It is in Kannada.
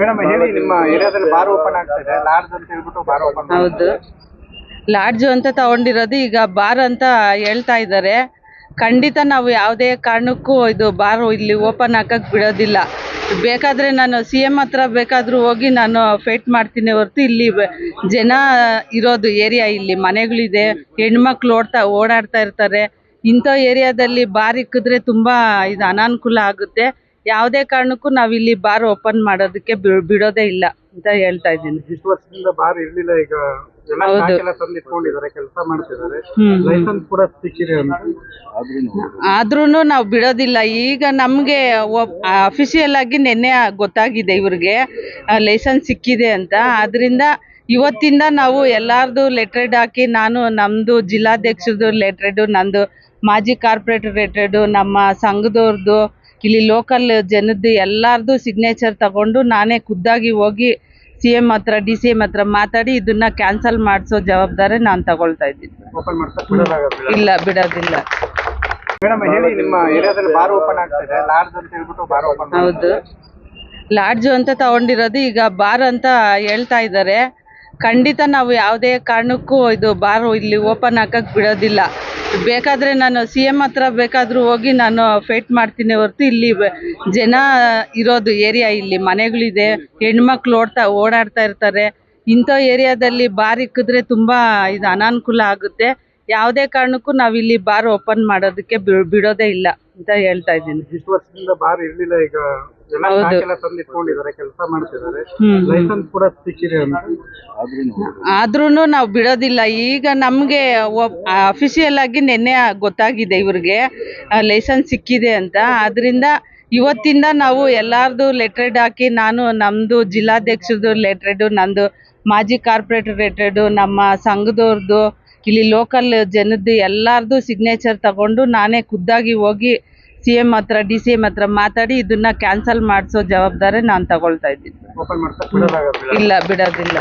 ಮೇಡಮ್ ಹೇಳಿ, ನಿಮ್ಮ ಏರಿಯಾದಲ್ಲಿ ಬಾರ್ ಓಪನ್ ಆಗ್ತಾ ಇದೆ, ಲಾಡ್ಜ್ ಅಂತ ಹೇಳ್ಬಿಟ್ಟು ಬಾರ್ ಓಪನ್ ಹೌದು, ಲಾಡ್ಜು ಅಂತ ತಗೊಂಡಿರೋದು, ಈಗ ಬಾರ್ ಅಂತ ಹೇಳ್ತಾ ಇದ್ದಾರೆ. ಖಂಡಿತ ನಾವು ಯಾವುದೇ ಕಾರಣಕ್ಕೂ ಇದು ಬಾರ್ ಇಲ್ಲಿ ಓಪನ್ ಹಾಕಕ್ ಬಿಡೋದಿಲ್ಲ. ಬೇಕಾದ್ರೆ ನಾನು CM ಹತ್ರ ಬೇಕಾದ್ರೂ ಹೋಗಿ ನಾನು ಫೈಟ್ ಮಾಡ್ತೀನಿ ಹೊರತು, ಇಲ್ಲಿ ಜನ ಇರೋದು ಏರಿಯಾ, ಇಲ್ಲಿ ಮನೆಗಳಿದೆ, ಹೆಣ್ಮಕ್ಳು ಓಡಾಡ್ತಾ ಇರ್ತಾರೆ. ಇಂಥ ಏರಿಯಾದಲ್ಲಿ ಬಾರ್ ಇಕ್ಕಿದ್ರೆ ತುಂಬಾ ಇದು ಅನಾನುಕೂಲ ಆಗುತ್ತೆ. ಯಾವುದೇ ಕಾರಣಕ್ಕೂ ನಾವಿಲ್ಲಿ ಬಾರ್ ಓಪನ್ ಮಾಡೋದಕ್ಕೆ ಬಿಡೋದೇ ಇಲ್ಲ ಅಂತ ಹೇಳ್ತಾ ಇದ್ದೀನಿ. ಇಷ್ಟು ವರ್ಷದಿಂದ ಬಾರ್ ಇರ್ಲಿಲ್ಲ, ಈಗ ಎಲ್ಲ ಹೌದು. ಸ್ಟಾಕ್ ಎಲ್ಲ ತಂದು ಇಟ್ಕೊಂಡಿದ್ದಾರೆ, ಕೆಲಸ ಮಾಡ್ತಿದ್ದಾರೆ, ಲೈಸೆನ್ಸ್ ಕೂಡ ಸಿಕ್ಕಿದೆ ಅಂತ. ಆದ್ರೂನು ನಾವು ಬಿಡೋದಿಲ್ಲ. ಈಗ ನಮ್ಗೆ ಅಫಿಷಿಯಲ್ ಆಗಿ ನಿನ್ನೆ ಗೊತ್ತಾಗಿದೆ ಇವ್ರಿಗೆ ಲೈಸೆನ್ಸ್ ಸಿಕ್ಕಿದೆ ಅಂತ. ಆದ್ರಿಂದ ಇವತ್ತಿಂದ ನಾವು ಎಲ್ಲಾರ್ದು ಲೆಟ್ರೆಡ್ ಹಾಕಿ, ನಾನು ನಮ್ದು ಜಿಲ್ಲಾಧ್ಯಕ್ಷರದು ಲೆಟ್ರೆಡ್, ನಂದು ಮಾಜಿ ಕಾರ್ಪೊರೇಟರ್ ಲೆಟ್ರೆಡ್, ನಮ್ಮ ಸಂಘದವ್ರದ್ದು, ಇಲ್ಲಿ ಲೋಕಲ್ ಜನದ್ದು ಎಲ್ಲಾರ್ದು ಸಿಗ್ನೇಚರ್ ತಗೊಂಡು ನಾನೇ ಖುದ್ದಾಗಿ ಹೋಗಿ CM ಹತ್ರ DCM ಹತ್ರ ಮಾತಾಡಿ ಇದನ್ನ ಕ್ಯಾನ್ಸಲ್ ಮಾಡಿಸೋ ಜವಾಬ್ದಾರಿ ನಾನು ತಗೊಳ್ತಾ ಇದ್ದೀನಿ. ಓಪನ್ ಮಾಡ್ಸಕ್ ಬಿಡೋದಾಗಲ್ಲ. ಇಲ್ಲ, ಬಿಡೋದಿಲ್ಲ. ಮೇಡಮ್ ಹೇಳಿ, ನಿಮ್ಮ ಏರಿಯಾದಲ್ಲಿ ಬಾರ್ ಓಪನ್ ಆಗ್ತಾ ಇದೆ, ಲಾಡ್ಜ್ ಅಂತ ಹೇಳ್ಬಿಟ್ಟು ಬಾರ್ ಓಪನ್ ಹೌದು, ಲಾಡ್ಜು ಅಂತ ತಗೊಂಡಿರೋದು, ಈಗ ಬಾರ್ ಅಂತ ಹೇಳ್ತಾ ಇದ್ದಾರೆ. ಖಂಡಿತ ನಾವು ಯಾವುದೇ ಕಾರಣಕ್ಕೂ ಇದು ಬಾರ್ ಇಲ್ಲಿ ಓಪನ್ ಹಾಕಕ್ ಬಿಡೋದಿಲ್ಲ. ಬೇಕಾದ್ರೆ ನಾನು CM ಹತ್ರ ಬೇಕಾದ್ರೂ ಹೋಗಿ ನಾನು ಫೈಟ್ ಮಾಡ್ತೀನಿ ಹೊರತು, ಇಲ್ಲಿ ಜನ ಇರೋದು ಏರಿಯಾ, ಇಲ್ಲಿ ಮನೆಗಳಿದೆ, ಹೆಣ್ಮಕ್ಳು ಓಡಾಡ್ತಾ ಇರ್ತಾರೆ. ಇಂಥ ಏರಿಯಾದಲ್ಲಿ ಬಾರ್ ಇಕ್ಕಿದ್ರೆ ತುಂಬಾ ಇದು ಅನಾನುಕೂಲ ಆಗುತ್ತೆ. ಯಾವುದೇ ಕಾರಣಕ್ಕೂ ನಾವಿಲ್ಲಿ ಬಾರ್ ಓಪನ್ ಮಾಡೋದಕ್ಕೆ ಬಿಡೋದೇ ಇಲ್ಲ ಅಂತ ಹೇಳ್ತಾ ಇದ್ದೀನಿ. ಇಷ್ಟು ವರ್ಷದಿಂದ ಬಾರ್ ಇರ್ಲಿಲ್ಲ, ಈಗ ಎಲ್ಲ ಹೌದು. ಸ್ಟಾಕ್ ಎಲ್ಲ ತಂದು ಇಟ್ಕೊಂಡಿದ್ದಾರೆ, ಕೆಲಸ ಮಾಡ್ತಿದ್ದಾರೆ, ಲೈಸೆನ್ಸ್ ಕೂಡ ಸಿಕ್ಕಿದೆ ಅಂತ. ಆದ್ರೂನು ನಾವು ಬಿಡೋದಿಲ್ಲ. ಈಗ ನಮ್ಗೆ ಅಫಿಷಿಯಲ್ ಆಗಿ ನಿನ್ನೆ ಗೊತ್ತಾಗಿದೆ ಇವ್ರಿಗೆ ಲೈಸೆನ್ಸ್ ಸಿಕ್ಕಿದೆ ಅಂತ. ಆದ್ರಿಂದ ಇವತ್ತಿಂದ ನಾವು ಎಲ್ಲಾರ್ದು ಲೆಟ್ರೆಡ್ ಹಾಕಿ, ನಾನು ನಮ್ದು ಜಿಲ್ಲಾಧ್ಯಕ್ಷರದು ಲೆಟ್ರೆಡ್, ನಂದು ಮಾಜಿ ಕಾರ್ಪೊರೇಟರ್ ಲೆಟ್ರೆಡ್, ನಮ್ಮ ಸಂಘದವ್ರದ್ದು, ಇಲ್ಲಿ ಲೋಕಲ್ ಜನದ್ದು ಎಲ್ಲಾರ್ದು ಸಿಗ್ನೇಚರ್ ತಗೊಂಡು ನಾನೇ ಖುದ್ದಾಗಿ ಹೋಗಿ CM ಹತ್ರ DCM ಹತ್ರ ಮಾತಾಡಿ ಇದನ್ನ ಕ್ಯಾನ್ಸಲ್ ಮಾಡಿಸೋ ಜವಾಬ್ದಾರಿ ನಾನು ತಗೊಳ್ತಾ ಇದ್ದೀನಿ. ಓಪನ್ ಮಾಡ್ಸಕ್ ಬಿಡೋದಾಗಲ್ಲ. ಇಲ್ಲ, ಬಿಡೋದಿಲ್ಲ.